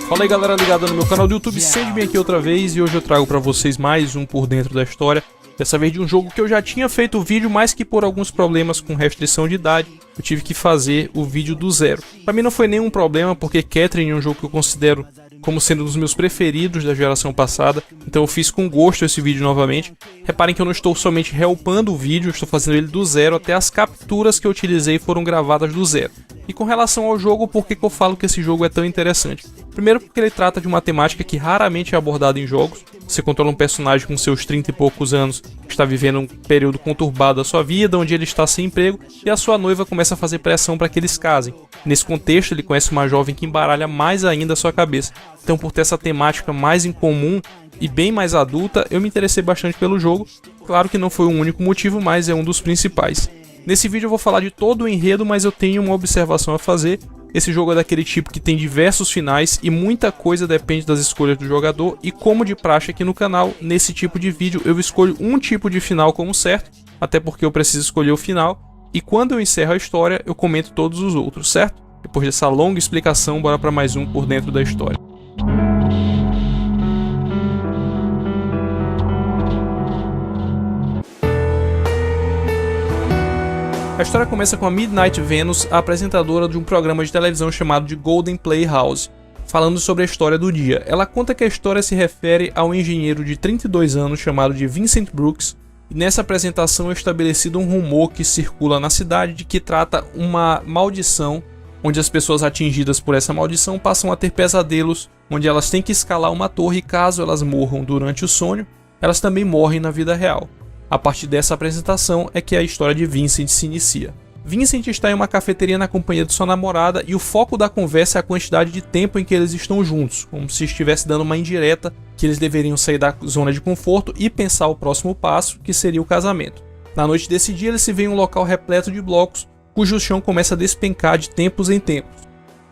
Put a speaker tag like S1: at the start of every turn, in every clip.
S1: Fala aí galera ligada no meu canal do YouTube, Sandman aqui outra vez e hoje eu trago pra vocês mais um Por Dentro da História. Dessa vez de um jogo que eu já tinha feito o vídeo, mas que por alguns problemas com restrição de idade, eu tive que fazer o vídeo do zero. Pra mim não foi nenhum problema, porque Catherine é um jogo que eu considero como sendo um dos meus preferidos da geração passada, então eu fiz com gosto esse vídeo novamente. Reparem que eu não estou somente reupando o vídeo, eu estou fazendo ele do zero, até as capturas que eu utilizei foram gravadas do zero. E com relação ao jogo, por que eu falo que esse jogo é tão interessante? Primeiro porque ele trata de uma temática que raramente é abordada em jogos. Você controla um personagem com seus 30 e poucos anos, que está vivendo um período conturbado da sua vida, onde ele está sem emprego, e a sua noiva começa a fazer pressão para que eles casem. Nesse contexto, ele conhece uma jovem que embaralha mais ainda a sua cabeça. Então, por ter essa temática mais incomum e bem mais adulta, eu me interessei bastante pelo jogo. Claro que não foi o único motivo, mas é um dos principais. Nesse vídeo eu vou falar de todo o enredo, mas eu tenho uma observação a fazer. Esse jogo é daquele tipo que tem diversos finais e muita coisa depende das escolhas do jogador, e como de praxe aqui no canal, nesse tipo de vídeo eu escolho um tipo de final como certo, até porque eu preciso escolher o final, e quando eu encerro a história eu comento todos os outros, certo? Depois dessa longa explicação, bora para mais um Por Dentro da História. A história começa com a Midnight Venus, a apresentadora de um programa de televisão chamado de Golden Playhouse, falando sobre a história do dia. Ela conta que a história se refere ao engenheiro de 32 anos chamado de Vincent Brooks, e nessa apresentação é estabelecido um rumor que circula na cidade de que trata uma maldição, onde as pessoas atingidas por essa maldição passam a ter pesadelos, onde elas têm que escalar uma torre e caso elas morram durante o sonho, elas também morrem na vida real. A partir dessa apresentação é que a história de Vincent se inicia. Vincent está em uma cafeteria na companhia de sua namorada e o foco da conversa é a quantidade de tempo em que eles estão juntos, como se estivesse dando uma indireta que eles deveriam sair da zona de conforto e pensar o próximo passo, que seria o casamento. Na noite desse dia eles se veem em um local repleto de blocos, cujo chão começa a despencar de tempos em tempos.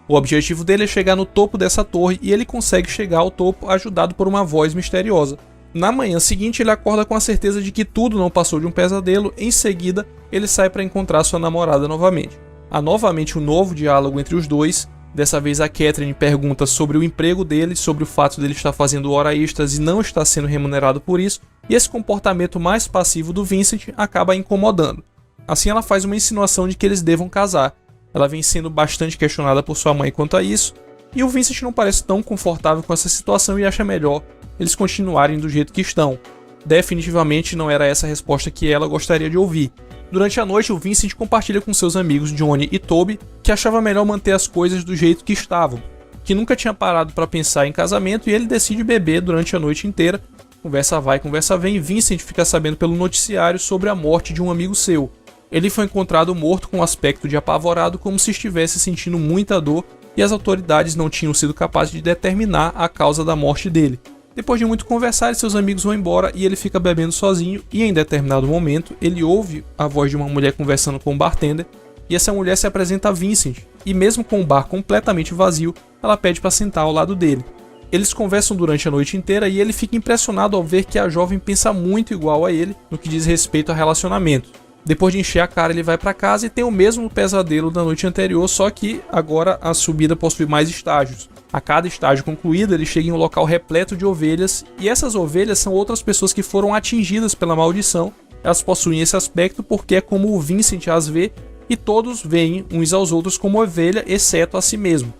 S1: O objetivo dele é chegar no topo dessa torre e ele consegue chegar ao topo ajudado por uma voz misteriosa. Na manhã seguinte ele acorda com a certeza de que tudo não passou de um pesadelo. Em seguida ele sai para encontrar sua namorada novamente. Há novamente um novo diálogo entre os dois. Dessa vez a Catherine pergunta sobre o emprego dele, sobre o fato dele estar fazendo hora extras e não estar sendo remunerado por isso, e esse comportamento mais passivo do Vincent acaba incomodando. Assim ela faz uma insinuação de que eles devam casar. Ela vem sendo bastante questionada por sua mãe quanto a isso, e o Vincent não parece tão confortável com essa situação e acha melhor eles continuarem do jeito que estão. Definitivamente não era essa a resposta que ela gostaria de ouvir. Durante a noite, o Vincent compartilha com seus amigos Johnny e Toby que achava melhor manter as coisas do jeito que estavam, que nunca tinha parado para pensar em casamento, e ele decide beber durante a noite inteira. Conversa vai, conversa vem, e Vincent fica sabendo pelo noticiário sobre a morte de um amigo seu. Ele foi encontrado morto com um aspecto de apavorado, como se estivesse sentindo muita dor, e as autoridades não tinham sido capazes de determinar a causa da morte dele. Depois de muito conversar, seus amigos vão embora e ele fica bebendo sozinho, e em determinado momento ele ouve a voz de uma mulher conversando com um bartender, e essa mulher se apresenta a Vincent, e mesmo com o bar completamente vazio, ela pede para sentar ao lado dele. Eles conversam durante a noite inteira e ele fica impressionado ao ver que a jovem pensa muito igual a ele no que diz respeito a relacionamento. Depois de encher a cara, ele vai para casa e tem o mesmo pesadelo da noite anterior, só que agora a subida possui mais estágios. A cada estágio concluído, ele chega em um local repleto de ovelhas, e essas ovelhas são outras pessoas que foram atingidas pela maldição. Elas possuem esse aspecto porque é como o Vincent as vê, e todos veem uns aos outros como ovelha, exceto a si mesmo.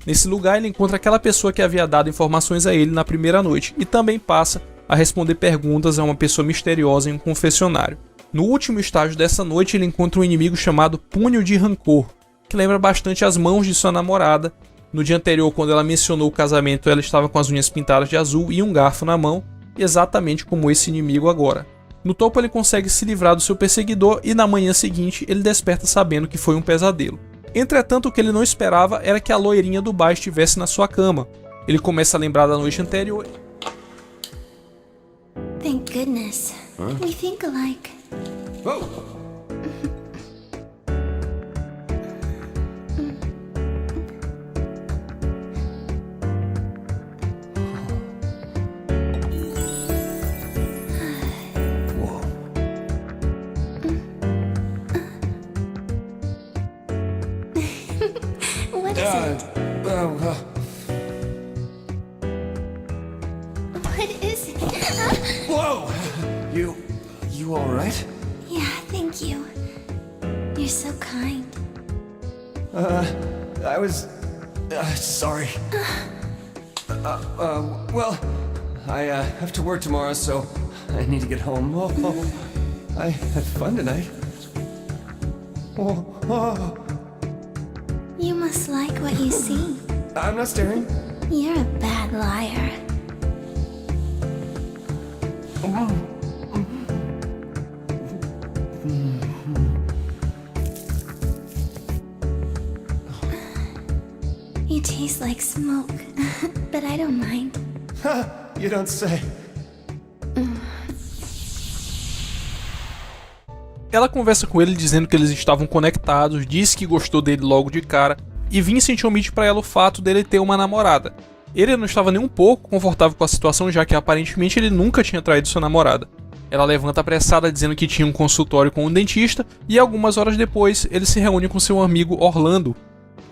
S1: Nesse lugar ele encontra aquela pessoa que havia dado informações a ele na primeira noite, e também passa a responder perguntas a uma pessoa misteriosa em um confessionário. No último estágio dessa noite ele encontra um inimigo chamado Punho de Rancor, que lembra bastante as mãos de sua namorada. No dia anterior, quando ela mencionou o casamento, ela estava com as unhas pintadas de azul e um garfo na mão, exatamente como esse inimigo agora. No topo ele consegue se livrar do seu perseguidor e na manhã seguinte ele desperta sabendo que foi um pesadelo. Entretanto, o que ele não esperava era que a loirinha do bar estivesse na sua cama. Ele começa a lembrar da noite anterior.
S2: Thank goodness. We think alike.
S3: Oh.
S2: What is it?
S3: you all right?
S2: Yeah, thank you. You're so kind.
S3: I was... sorry. Well, I have to work tomorrow, so I need to get home. Oh, I had fun tonight. Oh.
S2: You must like what you see.
S3: I'm not staring.
S2: You're a bad liar. You taste like smoke, but I don't mind.
S3: You don't say.
S1: Ela conversa com ele dizendo que eles estavam conectados, diz que gostou dele logo de cara, e Vincent omite pra ela o fato dele ter uma namorada. Ele não estava nem um pouco confortável com a situação, já que aparentemente ele nunca tinha traído sua namorada. Ela levanta apressada dizendo que tinha um consultório com um dentista, e algumas horas depois ele se reúne com seu amigo Orlando.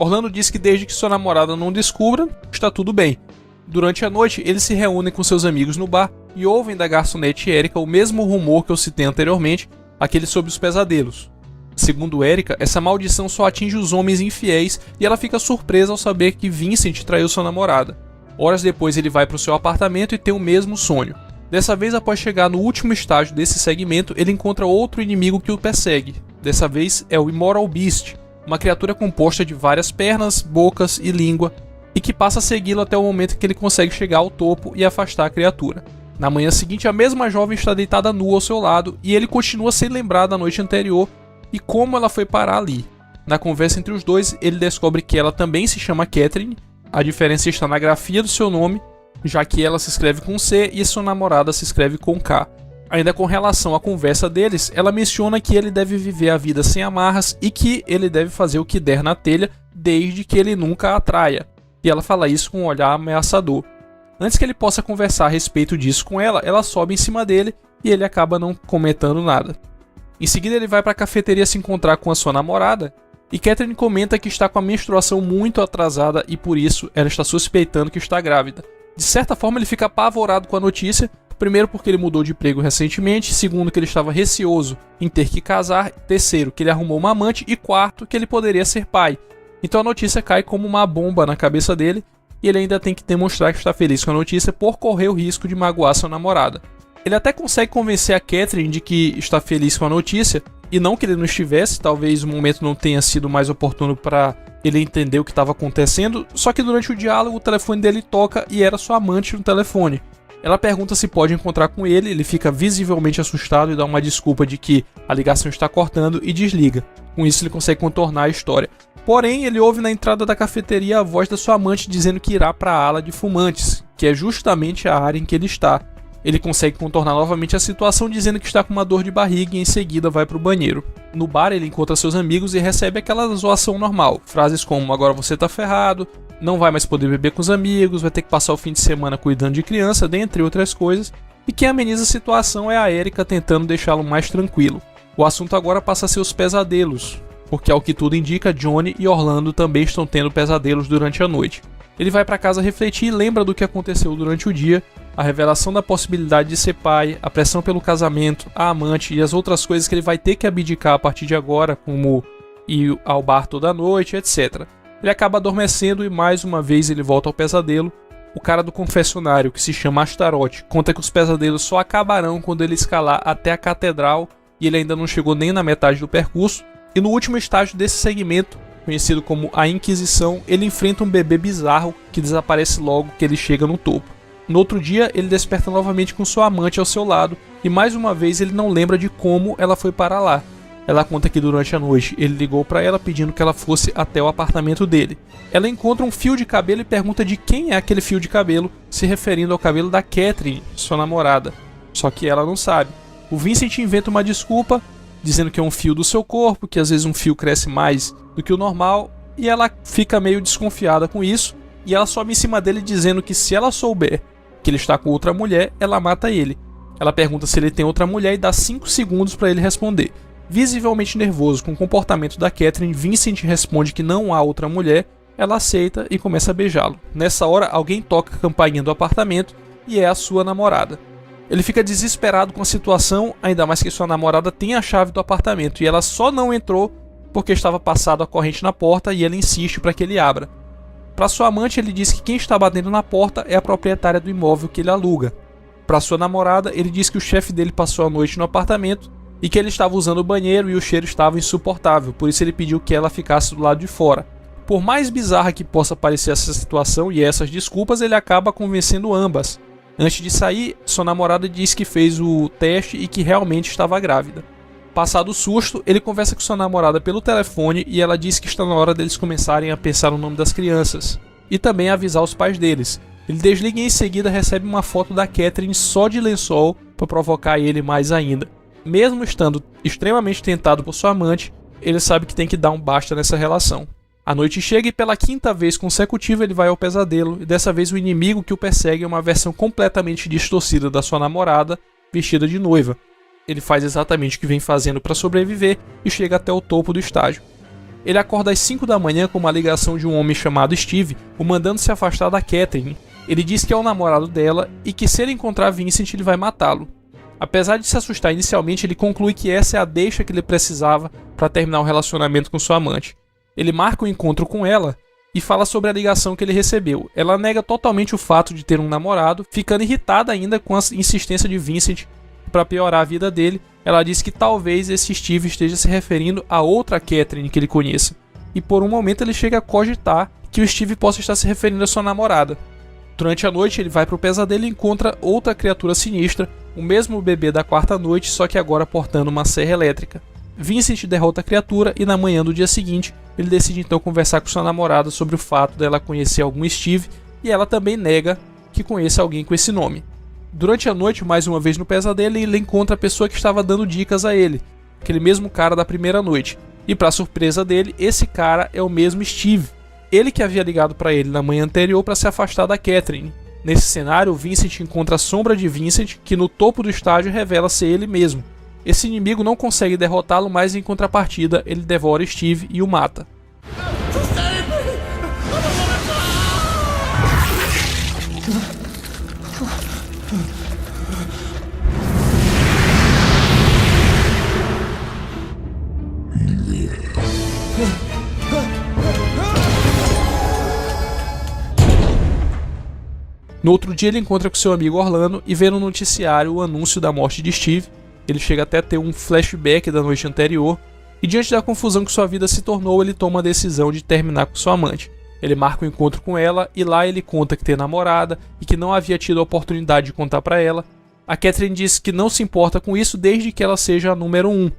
S1: Orlando diz que desde que sua namorada não descubra, está tudo bem. Durante a noite, eles se reúnem com seus amigos no bar e ouvem da garçonete Erika o mesmo rumor que eu citei anteriormente, aquele sobre os pesadelos. Segundo Erika, essa maldição só atinge os homens infiéis e ela fica surpresa ao saber que Vincent traiu sua namorada. Horas depois ele vai para o seu apartamento e tem o mesmo sonho. Dessa vez, após chegar no último estágio desse segmento, ele encontra outro inimigo que o persegue. Dessa vez é o Immortal Beast, uma criatura composta de várias pernas, bocas e língua, e que passa a segui-lo até o momento em que ele consegue chegar ao topo e afastar a criatura. Na manhã seguinte, a mesma jovem está deitada nua ao seu lado e ele continua sem lembrar da noite anterior e como ela foi parar ali. Na conversa entre os dois, ele descobre que ela também se chama Catherine, a diferença está na grafia do seu nome, já que ela se escreve com C e sua namorada se escreve com K. Ainda com relação à conversa deles, ela menciona que ele deve viver a vida sem amarras e que ele deve fazer o que der na telha desde que ele nunca a atraia. E ela fala isso com um olhar ameaçador. Antes que ele possa conversar a respeito disso com ela, ela sobe em cima dele e ele acaba não comentando nada. Em seguida ele vai para a cafeteria se encontrar com a sua namorada e Catherine comenta que está com a menstruação muito atrasada e por isso ela está suspeitando que está grávida. De certa forma ele fica apavorado com a notícia, primeiro porque ele mudou de emprego recentemente, segundo que ele estava receoso em ter que casar, terceiro que ele arrumou uma amante e quarto que ele poderia ser pai. Então a notícia cai como uma bomba na cabeça dele e ele ainda tem que demonstrar que está feliz com a notícia por correr o risco de magoar sua namorada. Ele até consegue convencer a Catherine de que está feliz com a notícia, e não que ele não estivesse, talvez o momento não tenha sido mais oportuno para ele entender o que estava acontecendo, só que durante o diálogo o telefone dele toca e era sua amante no telefone. Ela pergunta se pode encontrar com ele fica visivelmente assustado e dá uma desculpa de que a ligação está cortando e desliga. Com isso ele consegue contornar a história. Porém, ele ouve na entrada da cafeteria a voz da sua amante dizendo que irá para a ala de fumantes, que é justamente a área em que ele está. Ele consegue contornar novamente a situação dizendo que está com uma dor de barriga e em seguida vai para o banheiro. No bar ele encontra seus amigos e recebe aquela zoação normal, frases como agora você tá ferrado, não vai mais poder beber com os amigos, vai ter que passar o fim de semana cuidando de criança, dentre outras coisas, e quem ameniza a situação é a Erika tentando deixá-lo mais tranquilo. O assunto agora passa a ser os pesadelos, porque ao que tudo indica, Johnny e Orlando também estão tendo pesadelos durante a noite. Ele vai para casa refletir e lembra do que aconteceu durante o dia, a revelação da possibilidade de ser pai, a pressão pelo casamento, a amante e as outras coisas que ele vai ter que abdicar a partir de agora, como ir ao bar toda noite, etc. Ele acaba adormecendo e mais uma vez ele volta ao pesadelo. O cara do confessionário, que se chama Astaroth, conta que os pesadelos só acabarão quando ele escalar até a catedral e ele ainda não chegou nem na metade do percurso. E no último estágio desse segmento, conhecido como a Inquisição, ele enfrenta um bebê bizarro que desaparece logo que ele chega no topo. No outro dia, ele desperta novamente com sua amante ao seu lado e mais uma vez ele não lembra de como ela foi para lá. Ela conta que durante a noite ele ligou para ela pedindo que ela fosse até o apartamento dele. Ela encontra um fio de cabelo e pergunta de quem é aquele fio de cabelo, se referindo ao cabelo da Catherine, sua namorada. Só que ela não sabe. O Vincent inventa uma desculpa, dizendo que é um fio do seu corpo, que às vezes um fio cresce mais do que o normal, e ela fica meio desconfiada com isso, e ela sobe em cima dele dizendo que se ela souber que ele está com outra mulher, ela mata ele. Ela pergunta se ele tem outra mulher e dá 5 segundos para ele responder. Visivelmente nervoso com o comportamento da Catherine, Vincent responde que não há outra mulher, ela aceita e começa a beijá-lo. Nessa hora, alguém toca a campainha do apartamento e é a sua namorada. Ele fica desesperado com a situação, ainda mais que sua namorada tem a chave do apartamento e ela só não entrou porque estava passado a corrente na porta e ele insiste para que ele abra. Para sua amante, ele diz que quem está batendo na porta é a proprietária do imóvel que ele aluga. Para sua namorada, ele diz que o chefe dele passou a noite no apartamento e que ele estava usando o banheiro e o cheiro estava insuportável, por isso ele pediu que ela ficasse do lado de fora. Por mais bizarra que possa parecer essa situação e essas desculpas, ele acaba convencendo ambas. Antes de sair, sua namorada diz que fez o teste e que realmente estava grávida. Passado o susto, ele conversa com sua namorada pelo telefone e ela diz que está na hora deles começarem a pensar no nome das crianças e também avisar os pais deles. Ele desliga e em seguida recebe uma foto da Catherine só de lençol para provocar ele mais ainda. Mesmo estando extremamente tentado por sua amante, ele sabe que tem que dar um basta nessa relação. A noite chega e pela quinta vez consecutiva ele vai ao pesadelo e dessa vez o inimigo que o persegue é uma versão completamente distorcida da sua namorada, vestida de noiva. Ele faz exatamente o que vem fazendo para sobreviver e chega até o topo do estágio. Ele acorda às 5 da manhã com uma ligação de um homem chamado Steve, o mandando se afastar da Catherine. Ele diz que é o namorado dela e que se ele encontrar Vincent ele vai matá-lo. Apesar de se assustar inicialmente, ele conclui que essa é a deixa que ele precisava para terminar o relacionamento com sua amante. Ele marca um encontro com ela e fala sobre a ligação que ele recebeu. Ela nega totalmente o fato de ter um namorado, ficando irritada ainda com a insistência de Vincent para piorar a vida dele. Ela diz que talvez esse Steve esteja se referindo a outra Catherine que ele conheça. E por um momento ele chega a cogitar que o Steve possa estar se referindo a sua namorada. Durante a noite ele vai para o pesadelo e encontra outra criatura sinistra, o mesmo bebê da quarta noite, só que agora portando uma serra elétrica. Vincent derrota a criatura e na manhã do dia seguinte ele decide então conversar com sua namorada sobre o fato dela conhecer algum Steve e ela também nega que conheça alguém com esse nome. Durante a noite, mais uma vez no pesadelo, ele encontra a pessoa que estava dando dicas a ele, aquele mesmo cara da primeira noite. E para surpresa dele, esse cara é o mesmo Steve, ele que havia ligado para ele na manhã anterior para se afastar da Catherine. Nesse cenário, Vincent encontra a sombra de Vincent, que no topo do estágio revela ser ele mesmo. Esse inimigo não consegue derrotá-lo, mas em contrapartida, ele devora Steve e o mata. No outro dia ele encontra com seu amigo Orlando e vê no noticiário o anúncio da morte de Steve. Ele chega até a ter um flashback da noite anterior e diante da confusão que sua vida se tornou, ele toma a decisão de terminar com sua amante. Ele marca um encontro com ela e lá ele conta que tem namorada e que não havia tido a oportunidade de contar para ela. A Catherine diz que não se importa com isso desde que ela seja a número 1.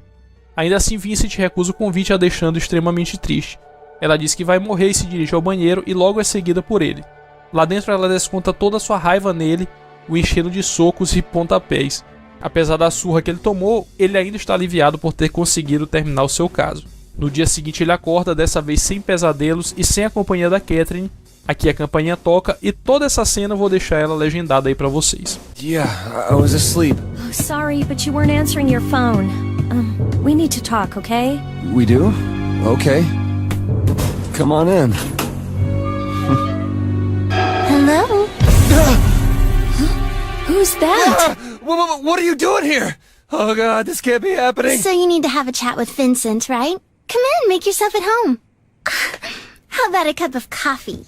S1: Ainda assim, Vincent recusa o convite, a deixando extremamente triste. Ela diz que vai morrer e se dirige ao banheiro e logo é seguida por ele. Lá dentro ela desconta toda a sua raiva nele, o enchendo de socos e pontapés. Apesar da surra que ele tomou, ele ainda está aliviado por ter conseguido terminar o seu caso. No dia seguinte ele acorda, dessa vez sem pesadelos e sem a companhia da Catherine. Aqui a campainha toca e toda essa cena eu vou deixar ela legendada aí pra vocês.
S3: Yeah, I was asleep.
S4: Oh, sorry, but you weren't answering your phone. We need to talk, okay?
S3: We do? Okay. Come on in.
S2: Hello?
S4: Who's that?
S3: What are you doing here? Oh god, this can't be happening.
S2: So you need to have a chat with Vincent, right? Come in, make yourself at home. How about a cup of coffee?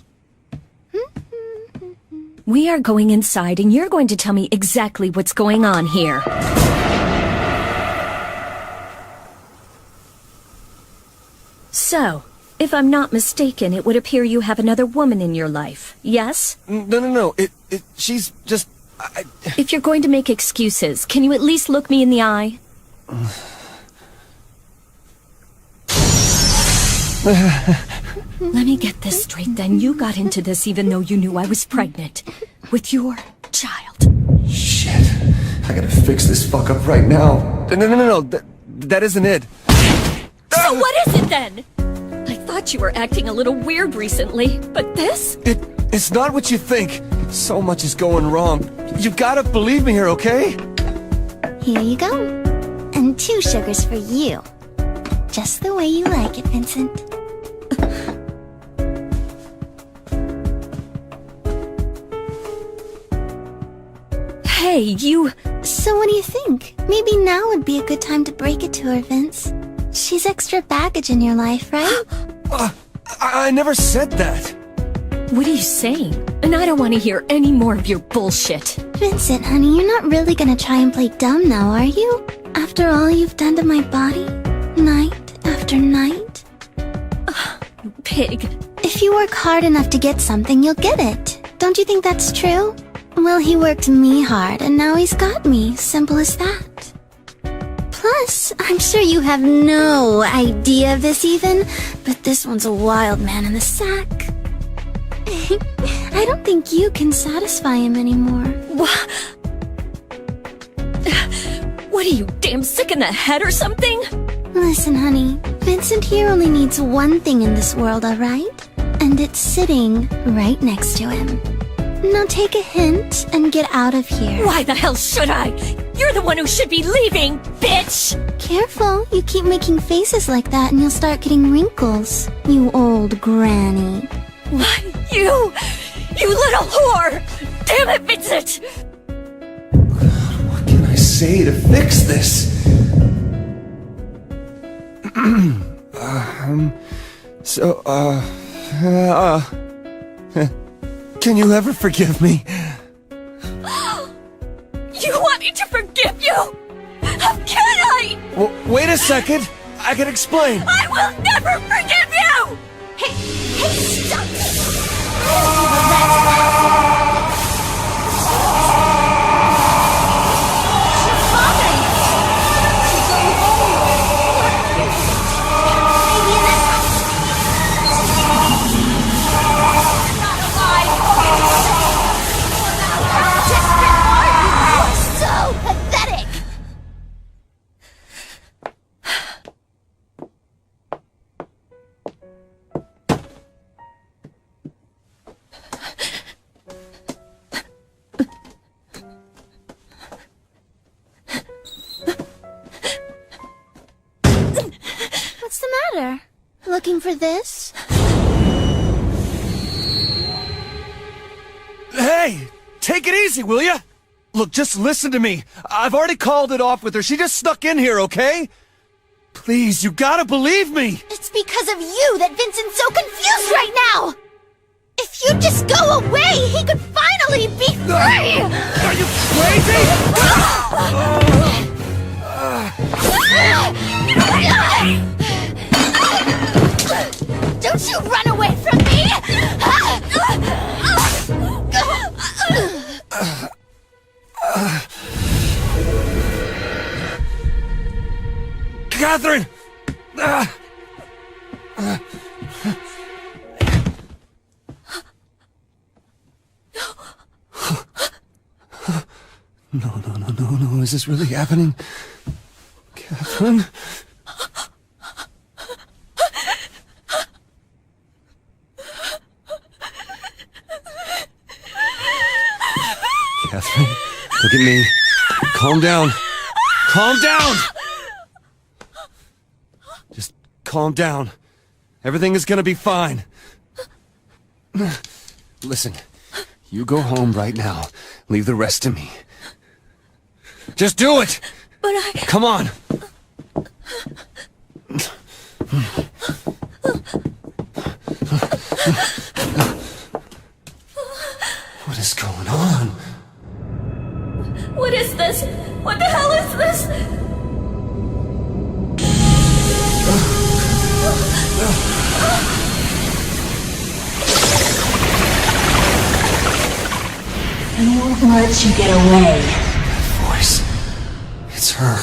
S4: We are going inside and you're going to tell me exactly what's going on here. So, if I'm not mistaken, it would appear you have another woman in your life, yes?
S3: No. She's just...
S4: If you're going to make excuses, can you at least look me in the eye? Let me get this straight then. You got into this even though you knew I was pregnant. With your child.
S3: Shit. I gotta fix this fuck up right now. No. That isn't it.
S4: So what is it then? I thought you were acting a little weird recently, but this?
S3: It's not what you think. So much is going wrong. You gotta believe me here, okay?
S2: Here you go. And 2 sugars for you. Just the way you like it, Vincent.
S4: Hey, you...
S2: So what do you think? Maybe now would be a good time to break it to her, Vince. She's extra baggage in your life, right?
S3: I never said that.
S4: What are you saying? And I don't want to hear any more of your bullshit.
S2: Vincent, honey, you're not really gonna try and play dumb now, are you? After all you've done to my body, night after night?
S4: Pig.
S2: If you work hard enough to get something, you'll get it. Don't you think that's true? Well, he worked me hard, and now he's got me. Simple as that. Plus, I'm sure you have no idea of this even, but this one's a wild man in the sack. I don't think you can satisfy him anymore.
S4: What are you, damn sick in the head or something?
S2: Listen, honey, Vincent here only needs one thing in this world, alright? And it's sitting right next to him. Now take a hint and get out of here.
S4: Why the hell should I? You're the one who should be leaving, bitch!
S2: Careful, you keep making faces like that and you'll start getting wrinkles. You old granny.
S4: What? You little whore! Damn it, Vincent!
S3: What can I say to fix this? Can you ever forgive me?
S4: You want me to forgive you? How can I?
S3: Well, wait a second. I can explain.
S4: I will never forgive you! Hey, stop!
S2: So pathetic! What's the matter? Looking for this?
S3: Hey, take it easy, will ya? Look, just listen to me. I've already called it off with her. She just snuck in here, okay? Please, you gotta believe me.
S2: It's because of you that Vincent's so confused right now! If you just go away, he could finally be free!
S3: Are you crazy?
S2: Don't you run away from me!
S3: Catherine! No, is this really happening? Catherine? Catherine, look at me. Calm down. Calm down! Just calm down. Everything is gonna be fine. Listen, you go home right now. Leave the rest to me. Just do it!
S4: But I...
S3: Come on! What is going on?
S4: What is this? What the hell is this?
S5: I won't let you get away.
S3: Voice. It's her.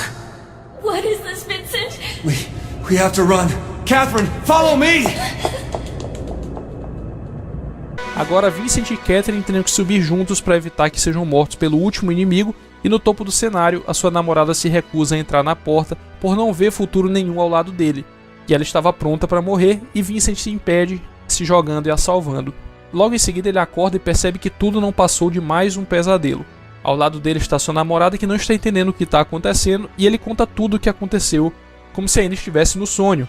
S4: What is this, Vincent?
S3: We have to run. Catherine, follow me!
S1: Agora Vincent e Catherine teriam que subir juntos para evitar que sejam mortos pelo último inimigo, e no topo do cenário, a sua namorada se recusa a entrar na porta por não ver futuro nenhum ao lado dele, e ela estava pronta para morrer, e Vincent se impede, se jogando e a salvando. Logo em seguida ele acorda e percebe que tudo não passou de mais um pesadelo. Ao lado dele está sua namorada que não está entendendo o que está acontecendo, e ele conta tudo o que aconteceu, como se ainda estivesse no sonho.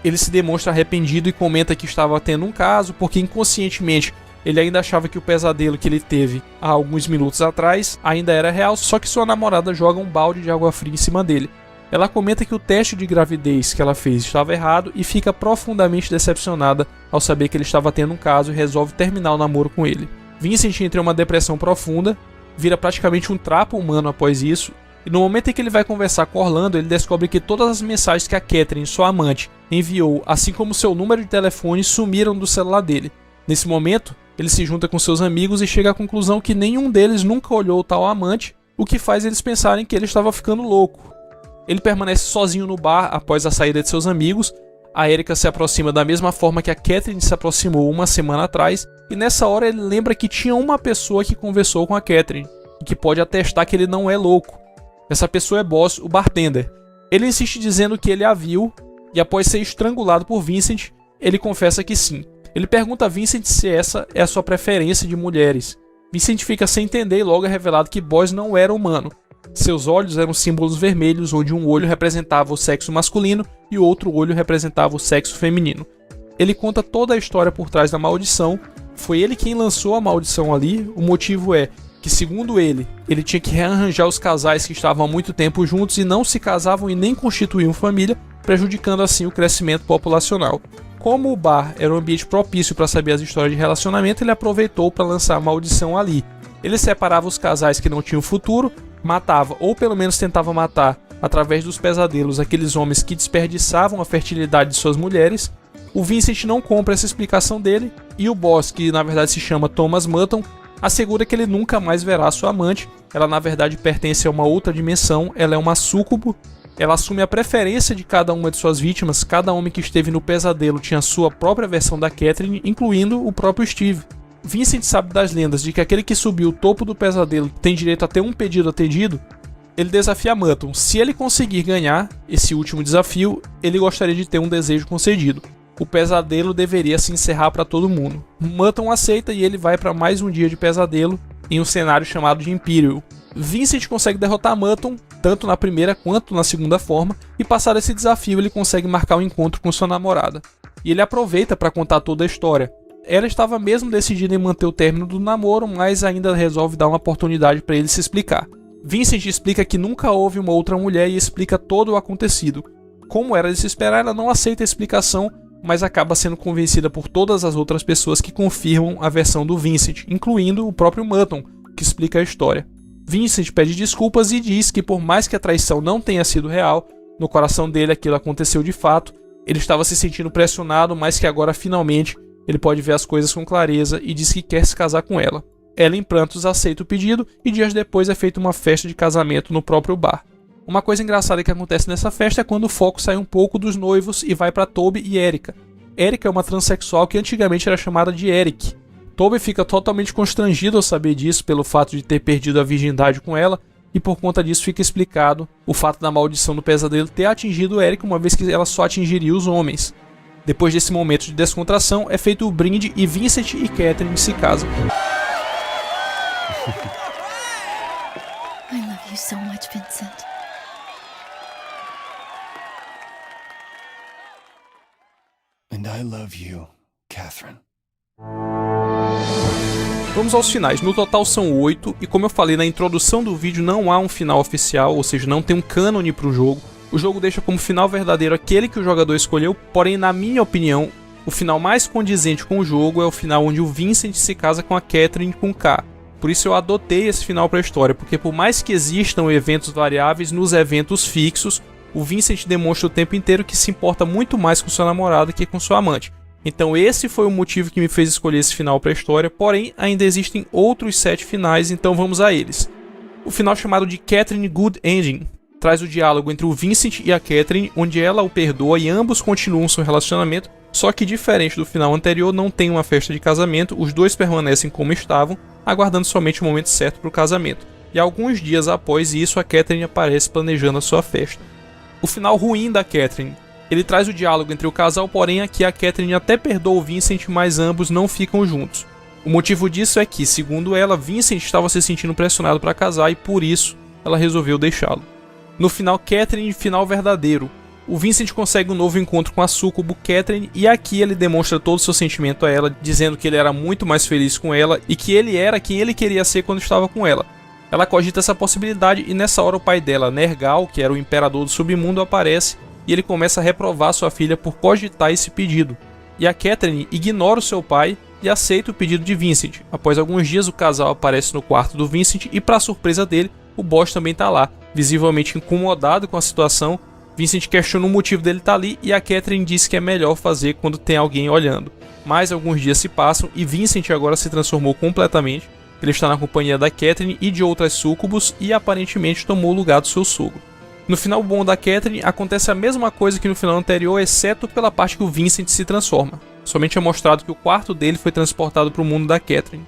S1: Ele se demonstra arrependido e comenta que estava tendo um caso porque inconscientemente Ele ainda achava que o pesadelo que ele teve há alguns minutos atrás ainda era real, só que sua namorada joga um balde de água fria em cima dele. Ela comenta que o teste de gravidez que ela fez estava errado e fica profundamente decepcionada ao saber que ele estava tendo um caso e resolve terminar o namoro com ele. Vincent entra em uma depressão profunda, vira praticamente um trapo humano após isso, e no momento em que ele vai conversar com Orlando, ele descobre que todas as mensagens que a Catherine, sua amante, enviou, assim como seu número de telefone, sumiram do celular dele. Nesse momento, ele se junta com seus amigos e chega à conclusão que nenhum deles nunca olhou o tal amante, o que faz eles pensarem que ele estava ficando louco. Ele permanece sozinho no bar após a saída de seus amigos. A Erica se aproxima da mesma forma que a Catherine se aproximou uma semana atrás, e nessa hora ele lembra que tinha uma pessoa que conversou com a Catherine, e que pode atestar que ele não é louco. Essa pessoa é Boss, o bartender. Ele insiste dizendo que ele a viu, e após ser estrangulado por Vincent, ele confessa que sim. Ele pergunta a Vincent se essa é a sua preferência de mulheres. Vincent fica sem entender e logo é revelado que Boss não era humano. Seus olhos eram símbolos vermelhos, onde um olho representava o sexo masculino e o outro olho representava o sexo feminino. Ele conta toda a história por trás da maldição. Foi ele quem lançou a maldição ali. O motivo é que, segundo ele tinha que rearranjar os casais que estavam há muito tempo juntos e não se casavam e nem constituíam família, prejudicando assim o crescimento populacional. Como o bar era um ambiente propício para saber as histórias de relacionamento, ele aproveitou para lançar a maldição ali. Ele separava os casais que não tinham futuro, matava, ou pelo menos tentava matar, através dos pesadelos, aqueles homens que desperdiçavam a fertilidade de suas mulheres. O Vincent não compra essa explicação dele, e o Boss, que na verdade se chama Thomas Mutton, assegura que ele nunca mais verá sua amante. Ela na verdade pertence a uma outra dimensão, ela é uma súcubo. Ela assume a preferência de cada uma de suas vítimas. Cada homem que esteve no pesadelo tinha sua própria versão da Catherine, incluindo o próprio Steve. Vincent sabe das lendas de que aquele que subiu o topo do pesadelo tem direito a ter um pedido atendido. Ele desafia Mutton. Se ele conseguir ganhar esse último desafio, ele gostaria de ter um desejo concedido. O pesadelo deveria se encerrar para todo mundo. Mutton aceita e ele vai para mais um dia de pesadelo em um cenário chamado de Imperial. Vincent consegue derrotar Mutton, tanto na primeira quanto na segunda forma, e passado esse desafio ele consegue marcar um encontro com sua namorada. E ele aproveita para contar toda a história. Ela estava mesmo decidida em manter o término do namoro, mas ainda resolve dar uma oportunidade para ele se explicar. Vincent explica que nunca houve uma outra mulher e explica todo o acontecido. Como era de se esperar, ela não aceita a explicação, mas acaba sendo convencida por todas as outras pessoas que confirmam a versão do Vincent, incluindo o próprio Mutton, que explica a história. Vincent pede desculpas e diz que por mais que a traição não tenha sido real, no coração dele aquilo aconteceu de fato, ele estava se sentindo pressionado, mas que agora finalmente ele pode ver as coisas com clareza e diz que quer se casar com ela. Ela em prantos aceita o pedido e dias depois é feita uma festa de casamento no próprio bar. Uma coisa engraçada que acontece nessa festa é quando o foco sai um pouco dos noivos e vai para Toby e Erica. Erica é uma transexual que antigamente era chamada de Eric. Toby fica totalmente constrangido ao saber disso pelo fato de ter perdido a virgindade com ela, e por conta disso fica explicado o fato da maldição do pesadelo ter atingido Eric, uma vez que ela só atingiria os homens. Depois desse momento de descontração, é feito o brinde e Vincent e Catherine se casam.
S4: I love you so much, Vincent.
S3: And I love you, Catherine.
S1: Vamos aos finais. No total são 8, e como eu falei na introdução do vídeo, não há um final oficial, ou seja, não tem um cânone para o jogo. O jogo deixa como final verdadeiro aquele que o jogador escolheu, porém, na minha opinião, o final mais condizente com o jogo é o final onde o Vincent se casa com a Catherine com K. Por isso eu adotei esse final para a história, porque por mais que existam eventos variáveis, nos eventos fixos, o Vincent demonstra o tempo inteiro que se importa muito mais com sua namorada que com sua amante. Então esse foi o motivo que me fez escolher esse final para a história, porém ainda existem outros 7 finais, então vamos a eles. O final chamado de Catherine Good Ending traz o diálogo entre o Vincent e a Catherine, onde ela o perdoa e ambos continuam seu relacionamento, só que diferente do final anterior, não tem uma festa de casamento, os dois permanecem como estavam, aguardando somente o momento certo para o casamento. E alguns dias após isso, a Catherine aparece planejando a sua festa. O final ruim da Catherine. Ele traz o diálogo entre o casal, porém aqui a Catherine até perdoa o Vincent, mas ambos não ficam juntos. O motivo disso é que, segundo ela, Vincent estava se sentindo pressionado para casar e por isso ela resolveu deixá-lo. No final, Catherine, final verdadeiro. o Vincent consegue um novo encontro com a súcubo Catherine e aqui ele demonstra todo o seu sentimento a ela, dizendo que ele era muito mais feliz com ela e que ele era quem ele queria ser quando estava com ela. Ela cogita essa possibilidade e nessa hora o pai dela, Nergal, que era o imperador do submundo, aparece e ele começa a reprovar sua filha por cogitar esse pedido. E a Catherine ignora o seu pai e aceita o pedido de Vincent. Após alguns dias o casal aparece no quarto do Vincent e para surpresa dele, o Bosch também está lá, visivelmente incomodado com a situação. Vincent questiona o motivo dele estar ali e a Catherine diz que é melhor fazer quando tem alguém olhando. Mais alguns dias se passam e Vincent agora se transformou completamente. Ele está na companhia da Catherine e de outras súcubos e aparentemente tomou o lugar do seu sogro. No final bom da Catherine acontece a mesma coisa que no final anterior, exceto pela parte que o Vincent se transforma. Somente é mostrado que o quarto dele foi transportado para o mundo da Catherine.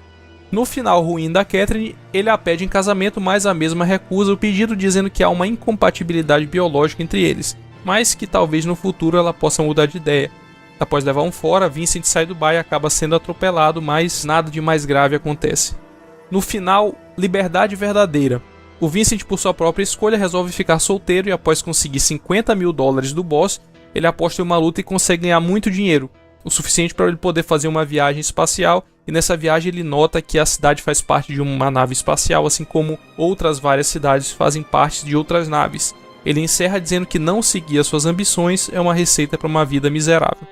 S1: No final ruim da Catherine, ele a pede em casamento, mas a mesma recusa o pedido, dizendo que há uma incompatibilidade biológica entre eles, mas que talvez no futuro ela possa mudar de ideia. Após levar um fora, Vincent sai do bar e acaba sendo atropelado, mas nada de mais grave acontece. No final, liberdade verdadeira. O Vincent, por sua própria escolha, resolve ficar solteiro e após conseguir $50 mil do boss, ele aposta em uma luta e consegue ganhar muito dinheiro, o suficiente para ele poder fazer uma viagem espacial, e nessa viagem ele nota que a cidade faz parte de uma nave espacial, assim como outras várias cidades fazem parte de outras naves. Ele encerra dizendo que não seguir as suas ambições é uma receita para uma vida miserável.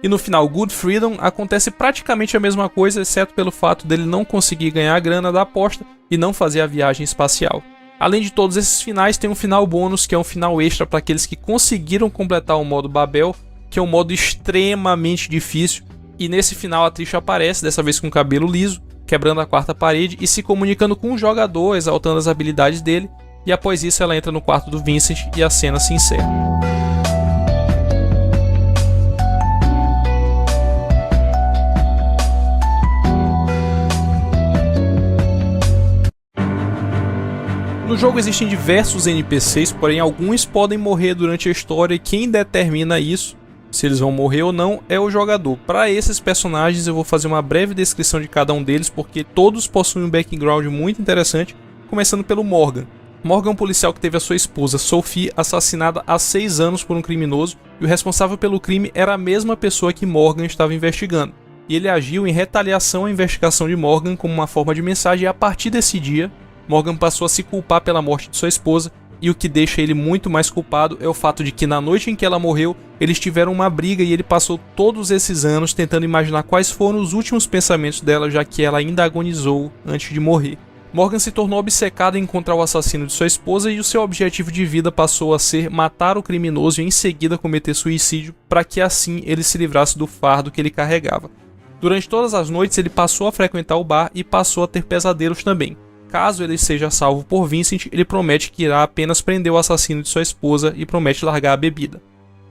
S1: E no final, Good Freedom, acontece praticamente a mesma coisa, exceto pelo fato dele não conseguir ganhar a grana da aposta e não fazer a viagem espacial. Além de todos esses finais, tem um final bônus, que é um final extra para aqueles que conseguiram completar o modo Babel, que é um modo extremamente difícil, e nesse final a Trisha aparece, dessa vez com o cabelo liso, quebrando a quarta parede e se comunicando com o jogador, exaltando as habilidades dele, e após isso ela entra no quarto do Vincent e a cena se encerra. No jogo existem diversos NPCs, porém alguns podem morrer durante a história e quem determina isso, se eles vão morrer ou não, é o jogador. Para esses personagens eu vou fazer uma breve descrição de cada um deles, porque todos possuem um background muito interessante, começando pelo Morgan. Morgan é um policial que teve a sua esposa, Sophie, assassinada há 6 anos por um criminoso, e o responsável pelo crime era a mesma pessoa que Morgan estava investigando. E ele agiu em retaliação à investigação de Morgan como uma forma de mensagem, e a partir desse dia, Morgan passou a se culpar pela morte de sua esposa, e o que deixa ele muito mais culpado é o fato de que na noite em que ela morreu, eles tiveram uma briga e ele passou todos esses anos tentando imaginar quais foram os últimos pensamentos dela, já que ela ainda agonizou antes de morrer. Morgan se tornou obcecado em encontrar o assassino de sua esposa e o seu objetivo de vida passou a ser matar o criminoso e em seguida cometer suicídio, para que assim ele se livrasse do fardo que ele carregava. Durante todas as noites ele passou a frequentar o bar e passou a ter pesadelos também. Caso ele seja salvo por Vincent, ele promete que irá apenas prender o assassino de sua esposa e promete largar a bebida.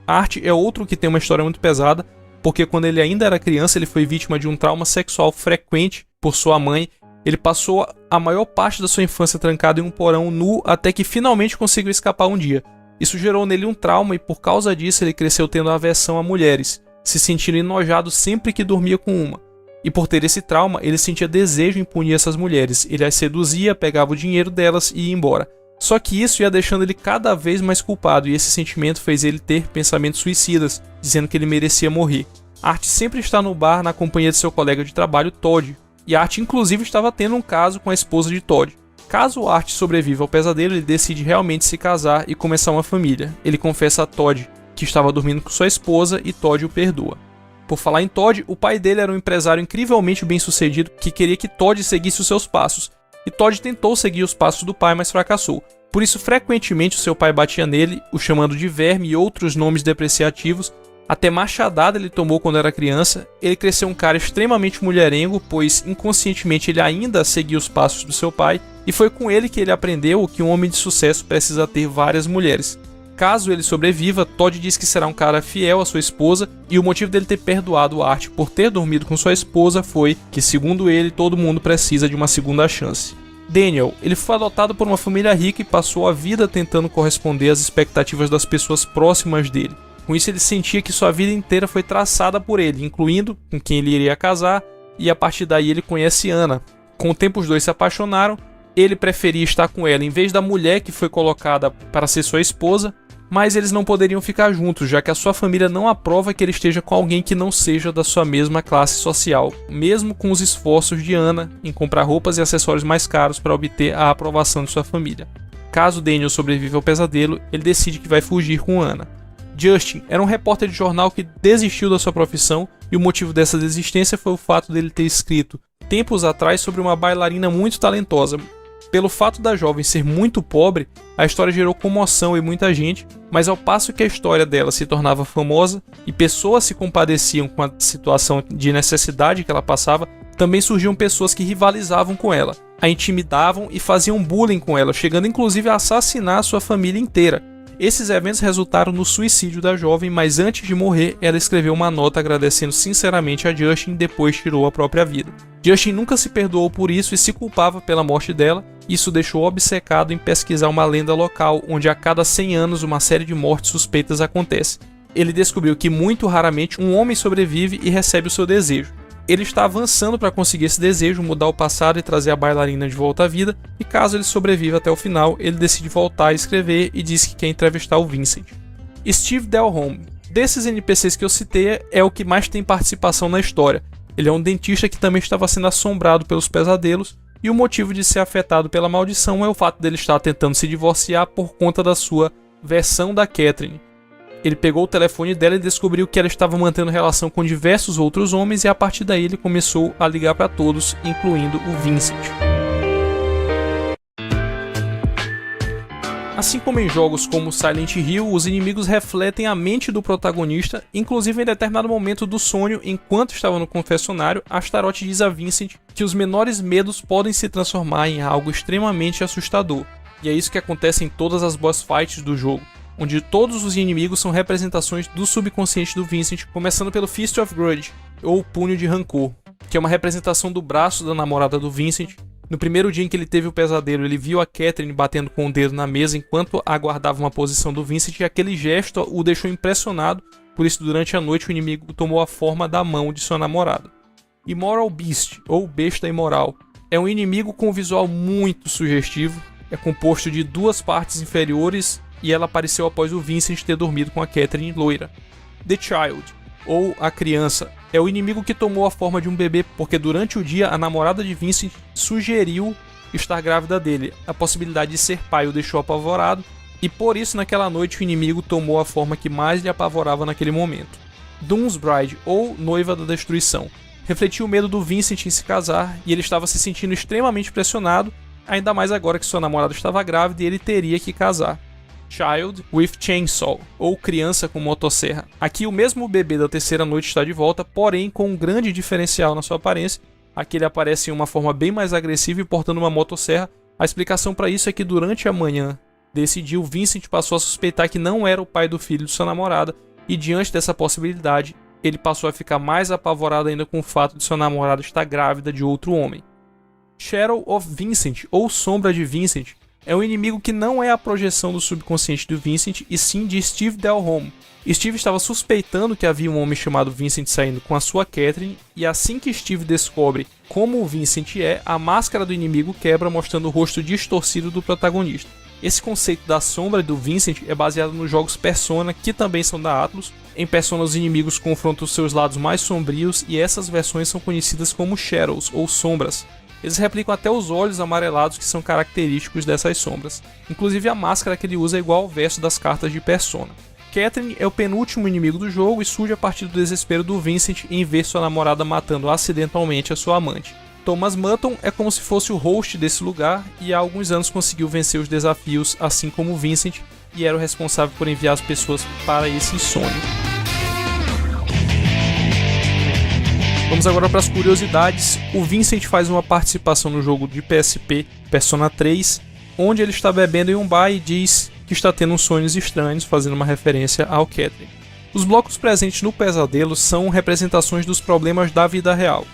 S1: Art é outro que tem uma história muito pesada, porque quando ele ainda era criança ele foi vítima de um trauma sexual frequente por sua mãe. Ele passou a maior parte da sua infância trancado em um porão nu até que finalmente conseguiu escapar um dia. Isso gerou nele um trauma e por causa disso ele cresceu tendo aversão a mulheres, se sentindo enojado sempre que dormia com uma. E por ter esse trauma, ele sentia desejo em punir essas mulheres. Ele as seduzia, pegava o dinheiro delas e ia embora. Só que isso ia deixando ele cada vez mais culpado, e esse sentimento fez ele ter pensamentos suicidas, dizendo que ele merecia morrer. Art sempre está no bar na companhia de seu colega de trabalho, Todd, e Art inclusive estava tendo um caso com a esposa de Todd. Caso Art sobreviva ao pesadelo, ele decide realmente se casar e começar uma família. Ele confessa a Todd que estava dormindo com sua esposa e Todd o perdoa. Por falar em Todd, o pai dele era um empresário incrivelmente bem-sucedido que queria que Todd seguisse os seus passos, e Todd tentou seguir os passos do pai, mas fracassou. Por isso, frequentemente, o seu pai batia nele, o chamando de verme e outros nomes depreciativos, até machadada ele tomou quando era criança. Ele cresceu um cara extremamente mulherengo, pois inconscientemente ele ainda seguia os passos do seu pai, e foi com ele que ele aprendeu que um homem de sucesso precisa ter várias mulheres. Caso ele sobreviva, Todd diz que será um cara fiel à sua esposa, e o motivo dele ter perdoado Art por ter dormido com sua esposa foi que, segundo ele, todo mundo precisa de uma segunda chance. Daniel, ele foi adotado por uma família rica e passou a vida tentando corresponder às expectativas das pessoas próximas dele. Com isso ele sentia que sua vida inteira foi traçada por ele, incluindo com quem ele iria casar, e a partir daí ele conhece Anna. Com o tempo os dois se apaixonaram, ele preferia estar com ela em vez da mulher que foi colocada para ser sua esposa, mas eles não poderiam ficar juntos, já que a sua família não aprova que ele esteja com alguém que não seja da sua mesma classe social, mesmo com os esforços de Anna em comprar roupas e acessórios mais caros para obter a aprovação de sua família. Caso Daniel sobreviva ao pesadelo, ele decide que vai fugir com Anna. Justin era um repórter de jornal que desistiu da sua profissão, e o motivo dessa desistência foi o fato dele ter escrito tempos atrás sobre uma bailarina muito talentosa. Pelo fato da jovem ser muito pobre, a história gerou comoção em muita gente, mas ao passo que a história dela se tornava famosa e pessoas se compadeciam com a situação de necessidade que ela passava, também surgiam pessoas que rivalizavam com ela, a intimidavam e faziam bullying com ela, chegando inclusive a assassinar a sua família inteira. Esses eventos resultaram no suicídio da jovem, mas antes de morrer, ela escreveu uma nota agradecendo sinceramente a Justin e depois tirou a própria vida. Justin nunca se perdoou por isso e se culpava pela morte dela. Isso deixou obcecado em pesquisar uma lenda local, onde a cada 100 anos uma série de mortes suspeitas acontece. Ele descobriu que muito raramente um homem sobrevive e recebe o seu desejo. Ele está avançando para conseguir esse desejo, mudar o passado e trazer a bailarina de volta à vida, e caso ele sobreviva até o final, ele decide voltar a escrever e diz que quer entrevistar o Vincent. Steve Delholme. Desses NPCs que eu citei, é o que mais tem participação na história. Ele é um dentista que também estava sendo assombrado pelos pesadelos, e o motivo de ser afetado pela maldição é o fato dele estar tentando se divorciar por conta da sua versão da Catherine. Ele pegou o telefone dela e descobriu que ela estava mantendo relação com diversos outros homens, e a partir daí ele começou a ligar para todos, incluindo o Vincent. Assim como em jogos como Silent Hill, os inimigos refletem a mente do protagonista, inclusive em determinado momento do sonho, enquanto estava no confessionário, Astaroth diz a Vincent que os menores medos podem se transformar em algo extremamente assustador. E é isso que acontece em todas as boss fights do jogo, onde todos os inimigos são representações do subconsciente do Vincent, começando pelo Fist of Grudge, ou Punho de Rancor, que é uma representação do braço da namorada do Vincent. No primeiro dia em que ele teve o pesadelo, ele viu a Catherine batendo com o dedo na mesa enquanto aguardava uma posição do Vincent, e aquele gesto o deixou impressionado, por isso durante a noite o inimigo tomou a forma da mão de sua namorada. Immoral Beast, ou Besta Imoral, é um inimigo com um visual muito sugestivo, é composto de duas partes inferiores, e ela apareceu após o Vincent ter dormido com a Catherine loira. The Child, ou A Criança, é o inimigo que tomou a forma de um bebê porque durante o dia a namorada de Vincent sugeriu estar grávida dele. A possibilidade de ser pai o deixou apavorado, e por isso naquela noite o inimigo tomou a forma que mais lhe apavorava naquele momento. Doom's Bride, ou Noiva da Destruição, refletiu o medo do Vincent em se casar, e ele estava se sentindo extremamente pressionado, ainda mais agora que sua namorada estava grávida e ele teria que casar. Child with Chainsaw, ou Criança com Motosserra. Aqui o mesmo bebê da terceira noite está de volta, porém com um grande diferencial na sua aparência. Aqui ele aparece em uma forma bem mais agressiva e portando uma motosserra. A explicação para isso é que durante a manhã desse dia, o Vincent passou a suspeitar que não era o pai do filho de sua namorada, e diante dessa possibilidade, ele passou a ficar mais apavorado ainda com o fato de sua namorada estar grávida de outro homem. Shadow of Vincent, ou Sombra de Vincent, é um inimigo que não é a projeção do subconsciente do Vincent, e sim de Steve Delholme. Steve estava suspeitando que havia um homem chamado Vincent saindo com a sua Catherine, e assim que Steve descobre como o Vincent é, a máscara do inimigo quebra, mostrando o rosto distorcido do protagonista. Esse conceito da sombra do Vincent é baseado nos jogos Persona, que também são da Atlus. Em Persona, os inimigos confrontam os seus lados mais sombrios, e essas versões são conhecidas como Shadows, ou Sombras. Eles replicam até os olhos amarelados que são característicos dessas sombras. Inclusive a máscara que ele usa é igual ao verso das cartas de Persona. Catherine é o penúltimo inimigo do jogo e surge a partir do desespero do Vincent em ver sua namorada matando acidentalmente a sua amante. Thomas Mutton é como se fosse o host desse lugar, e há alguns anos conseguiu vencer os desafios assim como Vincent, e era o responsável por enviar as pessoas para esse sonho. Vamos agora para as curiosidades. O Vincent faz uma participação no jogo de PSP, Persona 3, onde ele está bebendo em um bar e diz que está tendo sonhos estranhos, fazendo uma referência ao Catherine. Os blocos presentes no pesadelo são representações dos problemas da vida real.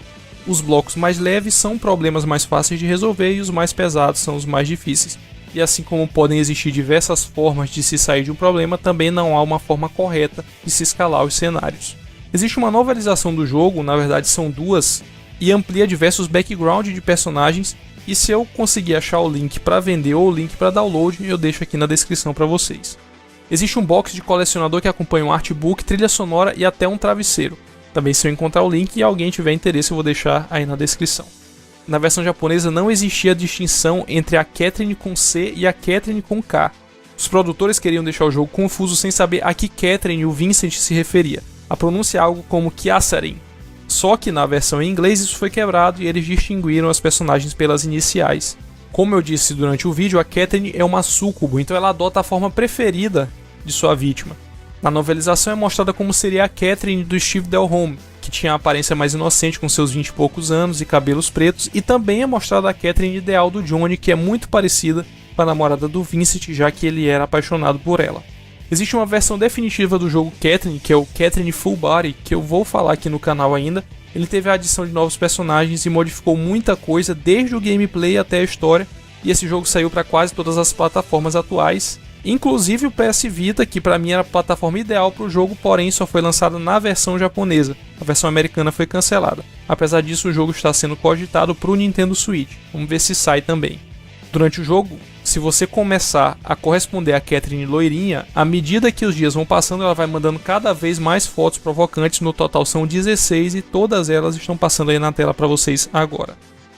S1: Os blocos mais leves são problemas mais fáceis de resolver e os mais pesados são os mais difíceis. E assim como podem existir diversas formas de se sair de um problema, também não há uma forma correta de se escalar os cenários. Existe uma novelização do jogo, na verdade são duas, e amplia diversos background de personagens, e se eu conseguir achar o link para vender ou o link para download, eu deixo aqui na descrição para vocês. Existe um box de colecionador que acompanha um artbook, trilha sonora e até um travesseiro. Também, se eu encontrar o link e alguém tiver interesse, eu vou deixar aí na descrição. Na versão japonesa não existia distinção entre a Catherine com C e a Catherine com K. Os produtores queriam deixar o jogo confuso sem saber a que Catherine o Vincent se referia. A pronúncia é algo como Catherine. Só que na versão em inglês isso foi quebrado e eles distinguiram as personagens pelas iniciais. Como eu disse durante o vídeo, a Catherine é uma súcubo, então ela adota a forma preferida de sua vítima. Na novelização é mostrada como seria a Catherine do Steve Del Home, que tinha a aparência mais inocente com seus 20 e poucos anos e cabelos pretos, e também é mostrada a Catherine ideal do Johnny, que é muito parecida com a namorada do Vincent, já que ele era apaixonado por ela. Existe uma versão definitiva do jogo Catherine, que é o Catherine Full Body, que eu vou falar aqui no canal ainda. Ele teve a adição de novos personagens e modificou muita coisa, desde o gameplay até a história, e esse jogo saiu para quase todas as plataformas atuais, inclusive o PS Vita, que para mim era a plataforma ideal para o jogo, porém só foi lançada na versão japonesa. A versão americana foi cancelada. Apesar disso, o jogo está sendo cogitado para o Nintendo Switch. Vamos ver se sai também. Durante o jogo, se você começar a corresponder a Catherine loirinha, à medida que os dias vão passando, ela vai mandando cada vez mais fotos provocantes. No total são 16 e todas elas estão passando aí na tela para vocês agora.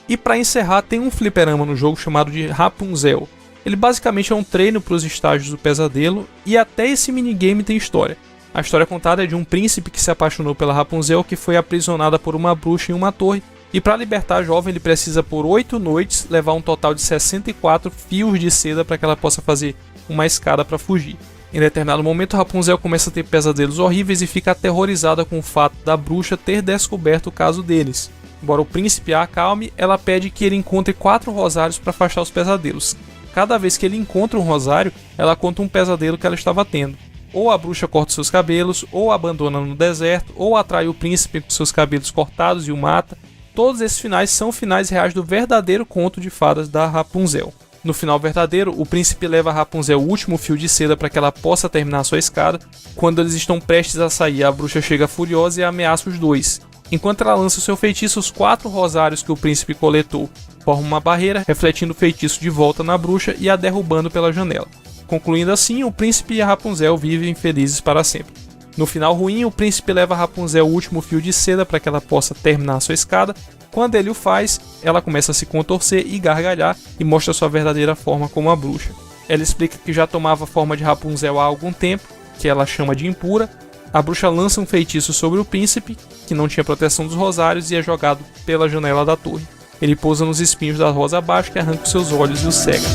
S1: E para encerrar, tem um fliperama no jogo chamado de Rapunzel. Ele basicamente é um treino para os estágios do pesadelo, e até esse minigame tem história. A história contada é de um príncipe que se apaixonou pela Rapunzel, que foi aprisionada por uma bruxa em uma torre, e para libertar a jovem ele precisa por 8 noites levar um total de 64 fios de seda para que ela possa fazer uma escada para fugir. Em determinado momento, Rapunzel começa a ter pesadelos horríveis e fica aterrorizada com o fato da bruxa ter descoberto o caso deles. Embora o príncipe a acalme, ela pede que ele encontre 4 rosários para afastar os pesadelos. Cada vez que ele encontra um rosário, ela conta um pesadelo que ela estava tendo. Ou a bruxa corta seus cabelos, ou a abandona no deserto, ou atrai o príncipe com seus cabelos cortados e o mata. Todos esses finais são finais reais do verdadeiro conto de fadas da Rapunzel. No final verdadeiro, o príncipe leva a Rapunzel o último fio de seda para que ela possa terminar sua escada. Quando eles estão prestes a sair, a bruxa chega furiosa e ameaça os dois. Enquanto ela lança o seu feitiço, os 4 rosários que o príncipe coletou formam uma barreira, refletindo o feitiço de volta na bruxa e a derrubando pela janela. Concluindo assim, o príncipe e a Rapunzel vivem felizes para sempre. No final ruim, o príncipe leva a Rapunzel o último fio de seda para que ela possa terminar sua escada. Quando ele o faz, ela começa a se contorcer e gargalhar e mostra sua verdadeira forma como a bruxa. Ela explica que já tomava a forma de Rapunzel há algum tempo, que ela chama de impura. A bruxa lança um feitiço sobre o príncipe, que não tinha proteção dos rosários, e é jogado pela janela da torre. Ele pousa nos espinhos da rosa abaixo, que arranca os seus olhos e os cega.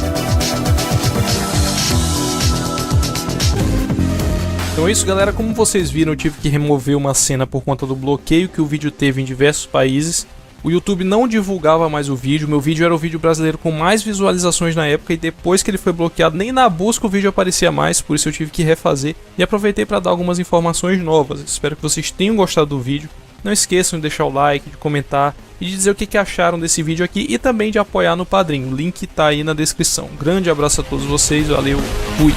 S1: Então é isso, galera. Como vocês viram, eu tive que remover uma cena por conta do bloqueio que o vídeo teve em diversos países. O YouTube não divulgava mais o vídeo. Meu vídeo era o vídeo brasileiro com mais visualizações na época, e depois que ele foi bloqueado, nem na busca o vídeo aparecia mais, por isso eu tive que refazer. E aproveitei para dar algumas informações novas. Espero que vocês tenham gostado do vídeo. Não esqueçam de deixar o like, de comentar e de dizer o que acharam desse vídeo aqui, e também de apoiar no Padrim. O link tá aí na descrição. Grande abraço a todos vocês, valeu, fui!